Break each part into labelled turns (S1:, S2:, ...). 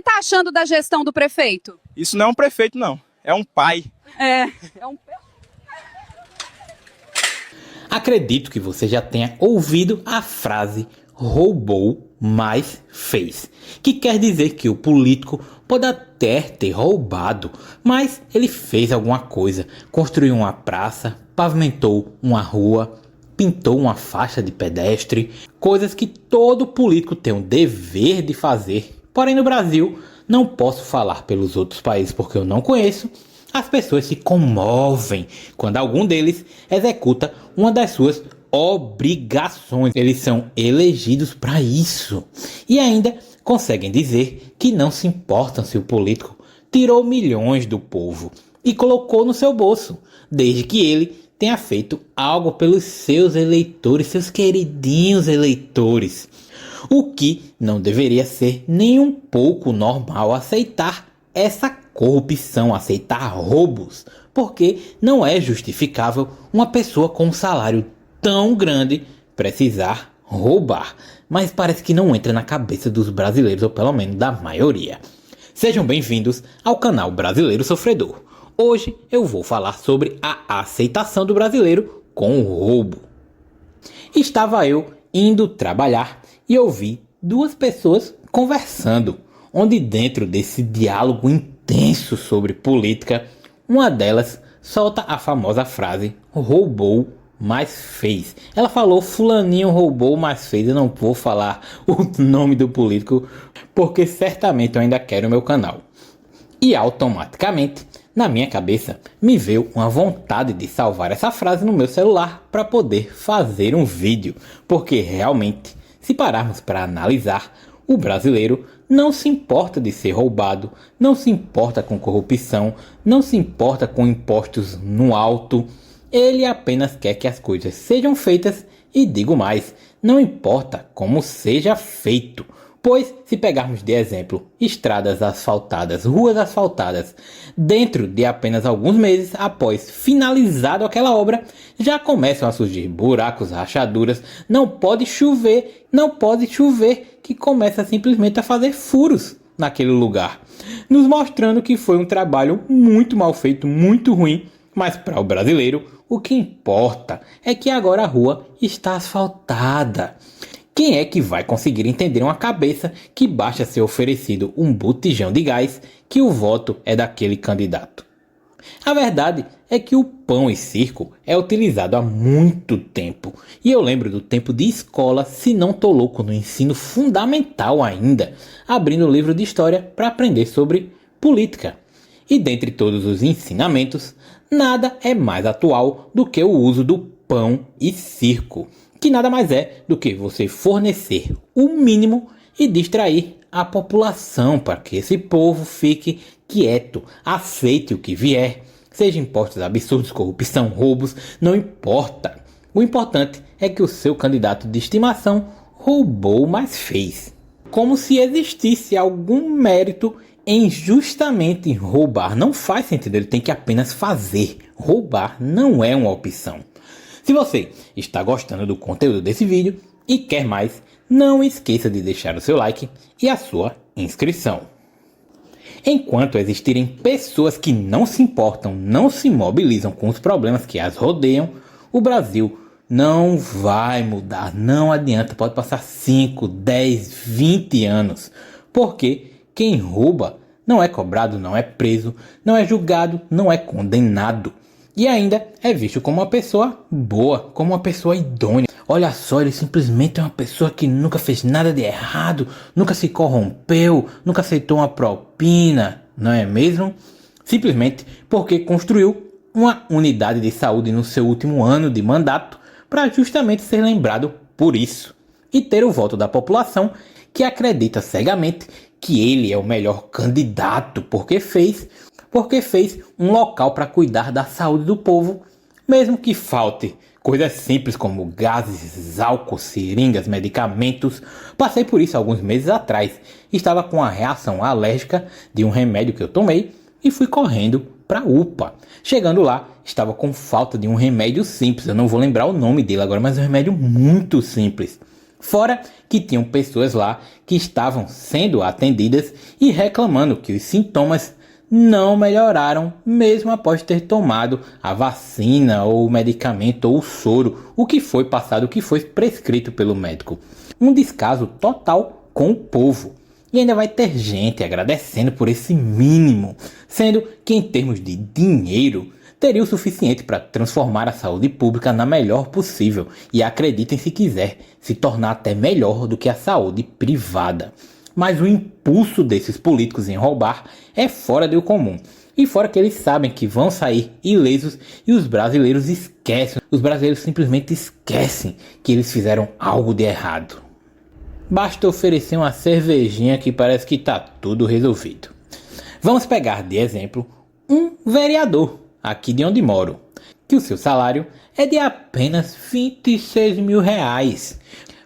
S1: Tá achando da gestão do prefeito?
S2: Isso não é um prefeito, não. É um pai.
S1: É um...
S3: Acredito que você já tenha ouvido a frase roubou, mas fez. Que quer dizer que o político pode até ter roubado, mas ele fez alguma coisa. Construiu uma praça, pavimentou uma rua, pintou uma faixa de pedestre. Coisas que todo político tem o dever de fazer. Porém, no Brasil, não posso falar pelos outros países porque eu não conheço. As pessoas se comovem quando algum deles executa uma das suas obrigações. Eles são elegidos para isso. E ainda conseguem dizer que não se importam se o político tirou milhões do povo e colocou no seu bolso, desde que ele tenha feito algo pelos seus eleitores, seus queridinhos eleitores. O que não deveria ser nem um pouco normal aceitar essa corrupção, aceitar roubos, porque não é justificável uma pessoa com um salário tão grande precisar roubar. Mas parece que não entra na cabeça dos brasileiros, ou pelo menos da maioria. Sejam bem-vindos ao canal Brasileiro Sofredor. Hoje eu vou falar sobre a aceitação do brasileiro com o roubo. Estava eu indo trabalhar e ouvi duas pessoas conversando, onde dentro desse diálogo intenso sobre política, uma delas solta a famosa frase roubou, mas fez. Ela falou fulaninho roubou, mas fez. Eu não vou falar o nome do político porque certamente eu ainda quero o meu canal. E automaticamente, na minha cabeça, me veio uma vontade de salvar essa frase no meu celular para poder fazer um vídeo. Porque realmente, se pararmos para analisar, o brasileiro não se importa de ser roubado, não se importa com corrupção, não se importa com impostos no alto. Ele apenas quer que as coisas sejam feitas e digo mais, não importa como seja feito. Pois, se pegarmos de exemplo, estradas asfaltadas, ruas asfaltadas, dentro de apenas alguns meses após finalizado aquela obra, já começam a surgir buracos, rachaduras, não pode chover, que começa simplesmente a fazer furos naquele lugar, nos mostrando que foi um trabalho muito mal feito, muito ruim, mas para o brasileiro, o que importa é que agora a rua está asfaltada. Quem é que vai conseguir entender uma cabeça que basta ser oferecido um botijão de gás que o voto é daquele candidato? A verdade é que o pão e circo é utilizado há muito tempo. E eu lembro do tempo de escola, se não tô louco, no ensino fundamental ainda, abrindo o livro de história para aprender sobre política. E dentre todos os ensinamentos, nada é mais atual do que o uso do pão e circo, que nada mais é do que você fornecer o mínimo e distrair a população para que esse povo fique quieto, aceite o que vier, seja impostos absurdos, corrupção, roubos, não importa. O importante é que o seu candidato de estimação roubou, mas fez. Como se existisse algum mérito em justamente roubar. Não faz sentido, ele tem que apenas fazer. Roubar não é uma opção. Se você está gostando do conteúdo desse vídeo e quer mais, não esqueça de deixar o seu like e a sua inscrição. Enquanto existirem pessoas que não se importam, não se mobilizam com os problemas que as rodeiam, o Brasil não vai mudar, não adianta, pode passar 5, 10, 20 anos, porque quem rouba não é cobrado, não é preso, não é julgado, não é condenado. E ainda é visto como uma pessoa boa, como uma pessoa idônea. Olha só, ele simplesmente é uma pessoa que nunca fez nada de errado, nunca se corrompeu, nunca aceitou uma propina, não é mesmo? Simplesmente porque construiu uma unidade de saúde no seu último ano de mandato para justamente ser lembrado por isso. E ter o voto da população que acredita cegamente que ele é o melhor candidato porque fez um local para cuidar da saúde do povo, mesmo que falte coisas simples como gases, álcool, seringas, medicamentos. Passei por isso alguns meses atrás. Estava com uma reação alérgica de um remédio que eu tomei e fui correndo para a UPA. Chegando lá, estava com falta de um remédio simples. Eu não vou lembrar o nome dele agora, mas é um remédio muito simples. Fora que tinham pessoas lá que estavam sendo atendidas e reclamando que os sintomas não melhoraram mesmo após ter tomado a vacina ou o medicamento ou o soro, o que foi passado, o que foi prescrito pelo médico. Um descaso total com o povo. E ainda vai ter gente agradecendo por esse mínimo, sendo que em termos de dinheiro teria o suficiente para transformar a saúde pública na melhor possível e, acreditem se quiser, se tornar até melhor do que a saúde privada. Mas o impulso desses políticos em roubar é fora do comum. E fora que eles sabem que vão sair ilesos e os brasileiros esquecem. Os brasileiros simplesmente esquecem que eles fizeram algo de errado. Basta oferecer uma cervejinha que parece que está tudo resolvido. Vamos pegar de exemplo um vereador aqui de onde moro, que o seu salário é de apenas R$26 mil,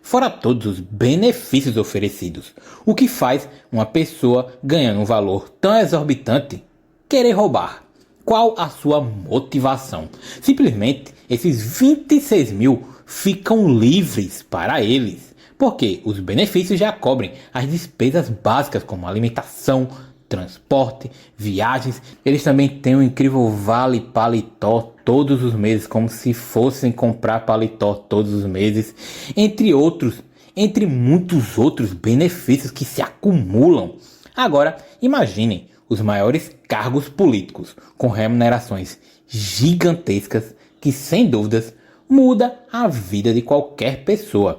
S3: fora todos os benefícios oferecidos, o que faz uma pessoa ganhando um valor tão exorbitante querer roubar. Qual a sua motivação? Simplesmente esses 26 mil ficam livres para eles, porque os benefícios já cobrem as despesas básicas como alimentação, transporte, viagens. Eles também têm um incrível vale paletó todos os meses, como se fossem comprar paletó todos os meses, entre muitos outros benefícios que se acumulam. Agora, imaginem os maiores cargos políticos com remunerações gigantescas que, sem dúvidas, muda a vida de qualquer pessoa.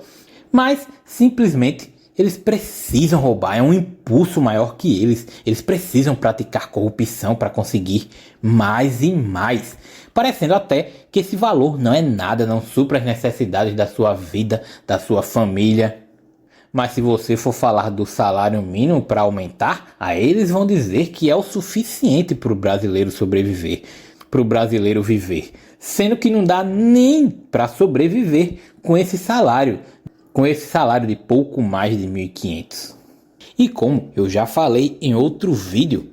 S3: Mas simplesmente eles precisam roubar, é um impulso maior que eles. Eles precisam praticar corrupção para conseguir mais e mais, parecendo até que esse valor não é nada, não supra as necessidades da sua vida, da sua família. Mas se você for falar do salário mínimo para aumentar, aí eles vão dizer que é o suficiente para o brasileiro sobreviver, para o brasileiro viver, sendo que não dá nem para sobreviver com esse salário de pouco mais de 1.500. E como eu já falei em outro vídeo,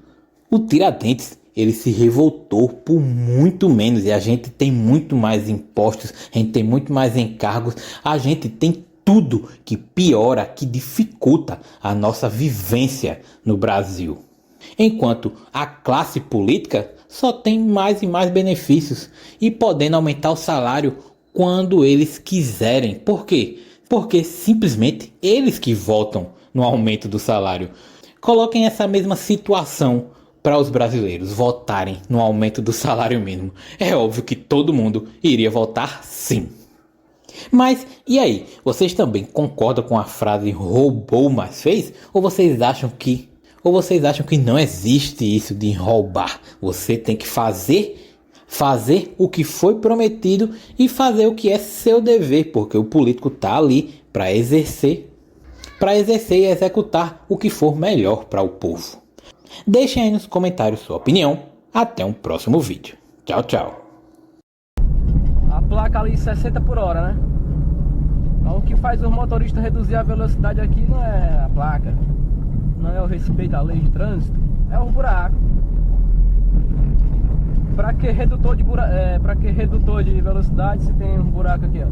S3: o Tiradentes ele se revoltou por muito menos, e a gente tem muito mais impostos, a gente tem muito mais encargos, a gente tem tudo que piora, que dificulta a nossa vivência no Brasil. Enquanto a classe política só tem mais e mais benefícios e podendo aumentar o salário quando eles quiserem. Por quê? Porque simplesmente eles que votam no aumento do salário. Coloquem essa mesma situação para os brasileiros votarem no aumento do salário mínimo. É óbvio que todo mundo iria votar sim. Mas e aí? Vocês também concordam com a frase roubou mas fez? Ou vocês acham que não existe isso de roubar? Você tem que fazer o que foi prometido e fazer o que é seu dever, porque o político está ali para exercer e executar o que for melhor para o povo. Deixem aí nos comentários sua opinião. Até um próximo vídeo. Tchau, tchau.
S4: A placa ali 60 por hora, né? Então, o que faz os motoristas reduzir a velocidade aqui não é a placa, não é o respeito à lei de trânsito, é o buraco. Para que redutor de velocidade se tem um buraco aqui, ó?